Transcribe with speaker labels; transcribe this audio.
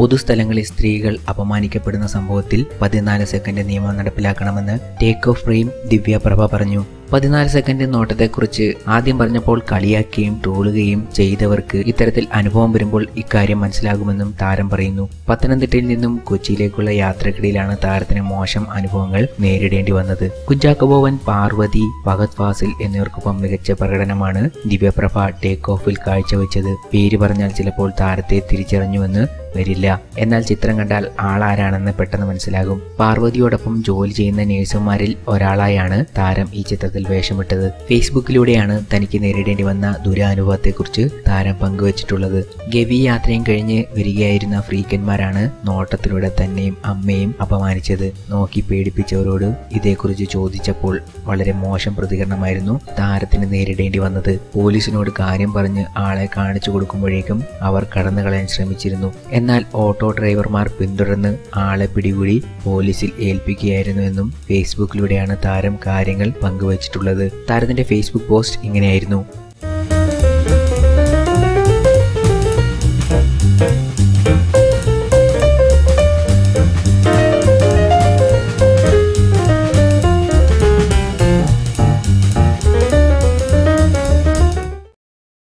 Speaker 1: പൊതുസ്ഥലങ്ങളിൽ സ്ത്രീകൾ അപമാനിക്കപ്പെടുന്ന സംഭവത്തിൽ 14 സെക്കൻഡ് നിയമം നടപ്പിലാക്കണമെന്ന് ടേക്ക് ഓഫ് ഫ്രെയിം ദിവ്യ പ്രഭ പറഞ്ഞു. 14 സെക്കൻഡ് നോട്ടത്തെക്കുറിച്ച് ആദ്യം പറഞ്ഞപ്പോൾ കളിയാക്കുകയും ട്രോളുകയും ചെയ്തവർക്ക് ഇത്തരത്തിൽ അനുഭവം വരുമ്പോൾ ഇക്കാര്യം മനസ്സിലാകുമെന്നും താരം പറയുന്നു. പത്തനംതിട്ടയിൽ നിന്നും കൊച്ചിയിലേക്കുള്ള യാത്രക്കിടയിലാണ് താരത്തിന് മോശം അനുഭവങ്ങൾ നേരിടേണ്ടി വന്നത്. കുഞ്ചാക്കോ ബോബൻ, പാർവതി, ഫഹദ് ഫാസിൽ എന്നിവർക്കൊപ്പം മികച്ച പ്രകടനമാണ് ദിവ്യപ്രഭ ടേക്ക് ഓഫിൽ കാഴ്ചവെച്ചത്. പേര് പറഞ്ഞാൽ ചിലപ്പോൾ താരത്തെ തിരിച്ചറിഞ്ഞുവെന്ന് വരില്ല, എന്നാൽ ചിത്രം കണ്ടാൽ ആളാരാണെന്ന് പെട്ടെന്ന് മനസ്സിലാകും. പാർവതിയോടൊപ്പം ജോലി ചെയ്യുന്ന നേഴ്സുമാരിൽ ഒരാളായാണ് താരം ഈ ചിത്രത്തിൽ വേഷമിട്ടത്. ഫേസ്ബുക്കിലൂടെയാണ് തനിക്ക് നേരിടേണ്ടി വന്ന ദുരനുഭവത്തെക്കുറിച്ച് താരം പങ്കുവച്ചിട്ടുള്ളത്. ഗവി യാത്രയും കഴിഞ്ഞ് വരികയായിരുന്ന ഫ്രീക്കന്മാരാണ് നോട്ടത്തിലൂടെ തന്നെയും അമ്മയും അപമാനിച്ചത്. നോക്കി പേടിപ്പിച്ചവരോട് ഇതേക്കുറിച്ച് ചോദിച്ചപ്പോൾ വളരെ മോശം പ്രതികരണമായിരുന്നു താരത്തിന് നേരിടേണ്ടി വന്നത്. പോലീസിനോട് കാര്യം പറഞ്ഞ് ആളെ കാണിച്ചു കൊടുക്കുമ്പോഴേക്കും അവർ കടന്നു കളയാൻ ശ്രമിച്ചിരുന്നു. എന്നാൽ ഓട്ടോ ഡ്രൈവർമാർ പിന്തുടർന്ന് ആളെ പിടികൂടി പോലീസിൽ ഏൽപ്പിക്കുകയായിരുന്നുവെന്നും ഫേസ്ബുക്കിലൂടെയാണ് താരം കാര്യങ്ങൾ പങ്കുവച്ചിട്ടുള്ളത്. താരത്തിന്റെ ഫേസ്ബുക്ക് പോസ്റ്റ് ഇങ്ങനെയായിരുന്നു: